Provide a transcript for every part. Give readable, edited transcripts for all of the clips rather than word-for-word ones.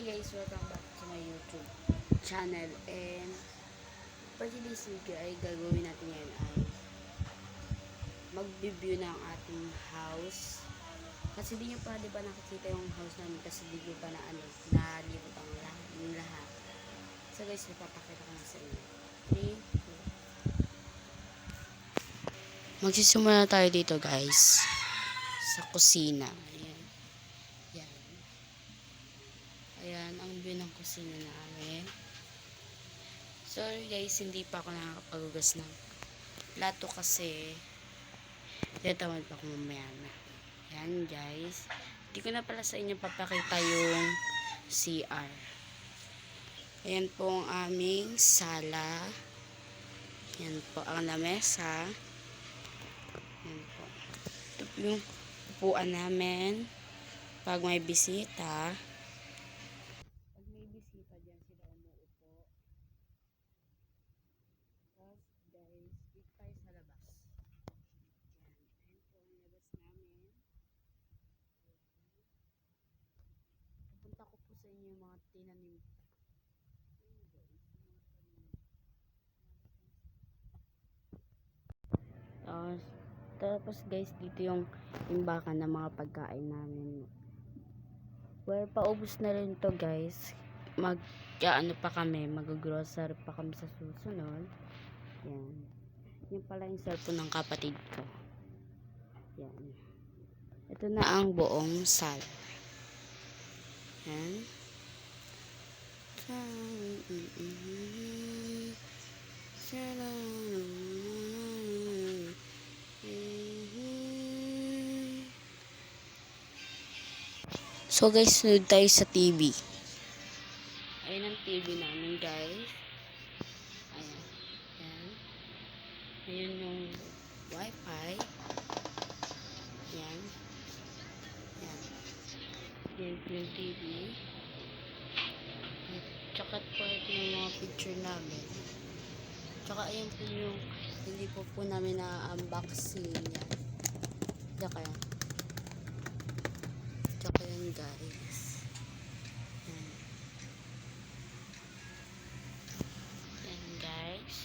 guys, welcome back to my YouTube channel. And for today's video ay gagawin natin ngayon ay mag-review ng ating house. Kasi di nyo pa diba nakikita yung house namin kasi di nyo pa nalibot yung lahat. So guys, ipapakita ko na sa inyo. 3, 2. Magsisimula tayo dito guys sa kusina. Ayan, ang view ng kusina namin. Sorry guys, hindi pa ako nakakapagugas ng plato kasi tinatamad pa ako mamaya na. Ayan guys. Hindi ko na pala sa inyo papakita yung CR. Ayan po ang aming sala. Ayan po ang lamesa. Ayan po. Ito po yung upuan namin pag may bisita. Diyan sila umuupo. Tapos guys, dito tayo sa labas. Ayan, ayan po ang labas namin. Pupunta ko po sa inyo yung mga tinanim. Ayan guys, mga tanim. Tapos guys, dito yung imbakan ng mga pagkain namin. Well, paubos na rin to guys. Ano pa kami, mag-grocery pa kami sa susunod. Yan. Yan pala yung cellphone ng kapatid ko. Yan. Ito na ang buong sala. Yan. So guys, sunod tayo sa TV. Ayan ang TV namin guys. Ayan. Ayan. Ayan yung wifi. Ayan. Ayan. Ayan yung TV. Tsaka po ito yung mga picture namin. Tsaka ayan po yung hindi po namin na-unboxing. Yan. Tsaka yan. Tsaka yan guys. Ayan. Ayan guys.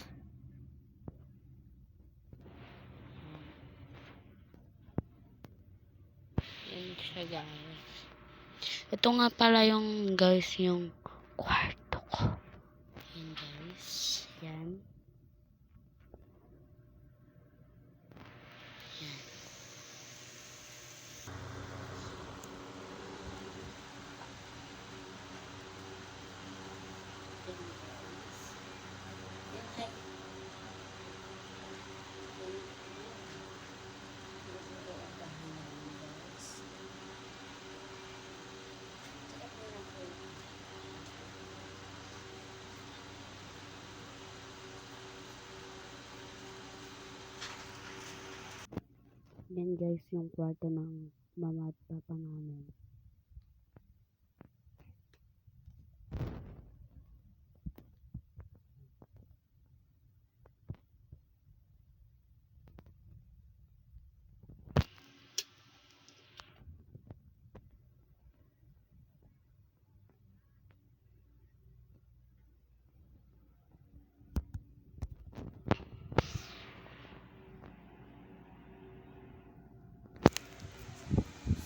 Ayan siya guys. Ito nga pala yung guys yung kwarto ko. Ayan guys. Yan. Yan. Yan guys yung kwarto ng mama at papa namin.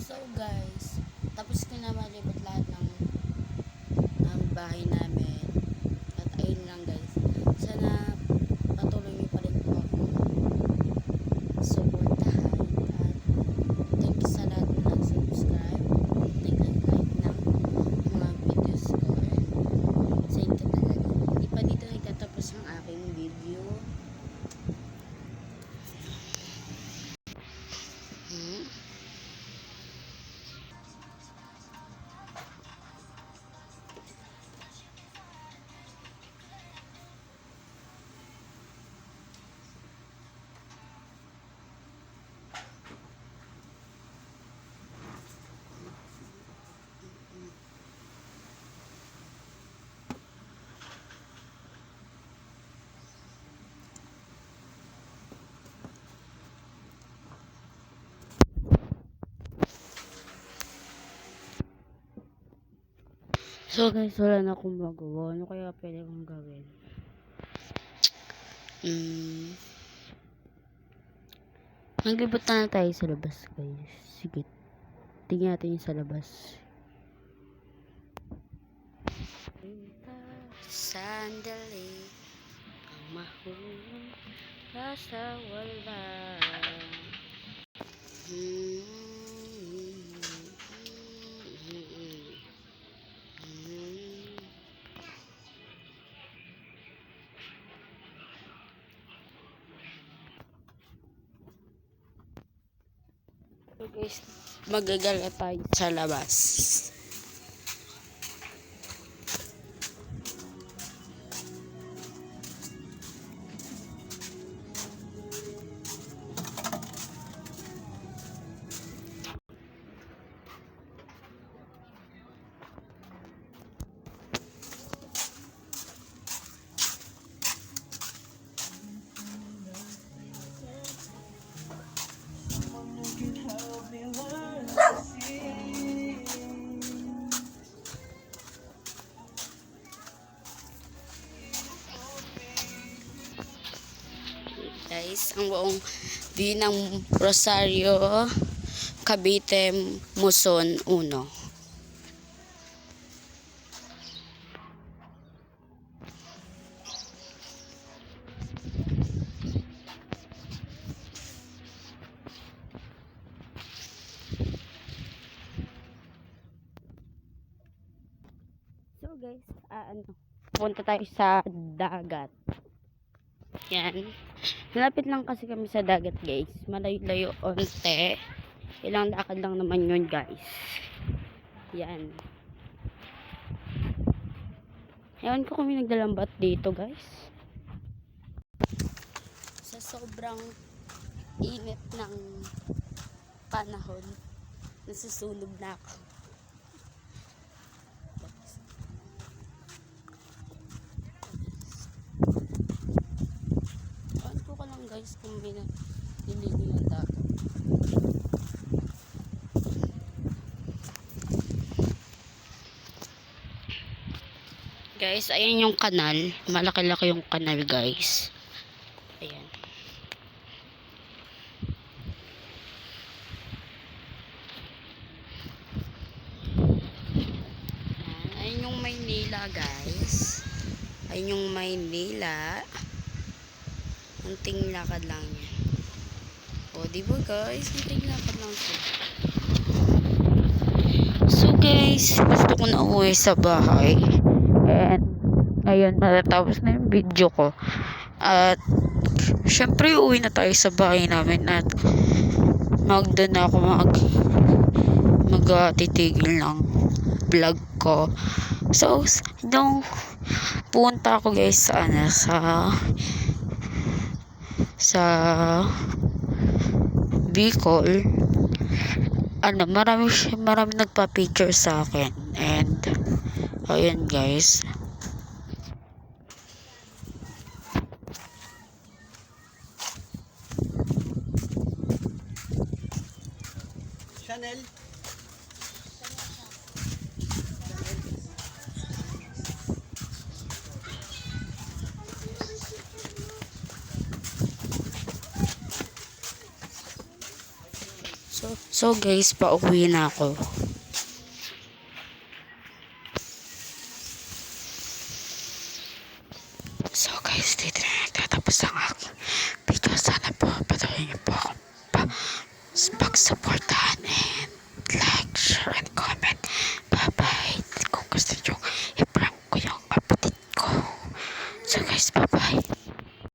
So guys, tapos ko na malibot lahat ng bahay namin. At ayun lang guys. Sana patuloy niyo pa rin po ako suportahan. At thank you sa lahat na subscribe. Thank you like ng mga videos ko. And thank you talaga. Hindi pa dito nagtatapos ang aking video. So guys, wala na akong magawa. Ano kaya pwede kong gawin? Maglibot na tayo sa labas guys. Sige, tingnan natin yung sa labas. Sandali ang mahulog sa wala. So guys, magagala tayo sa labas. Guys, ang buong view ng Rosario, Cavite, Muson 1. So guys, punta tayo sa dagat. Yan. Malapit lang kasi kami sa dagat guys. Malayo-layo onte. Ilang lakad lang naman yun guys. Yan. Ewan ko kami nagdalambat dito guys. Sa sobrang init ng panahon, nasusunog na ako. Ewan ko lang guys kung may niligo ng dagat. Guys, ayan yung kanal. Malaki-laki yung kanal, guys. Ayan. Ayan yung Maynila, guys. Ayan yung Maynila. Unting lakad lang yan. O, diba, guys? Unting lakad lang siya. So, guys, gusto ko na uwi sa bahay. And ayun, matatapos na yung video ko. At syempre uwi na tayo sa bahay namin at doon na ako titigil ng vlog ko. So nung punta ako guys sa Bicol, marami nagpa-picture sa akin. And ayun guys. Chanel. So guys, pauwi na ako. So guys, dito na nagtatapos ang aking video. Sana po patuloy niyo po akong pag-suporta.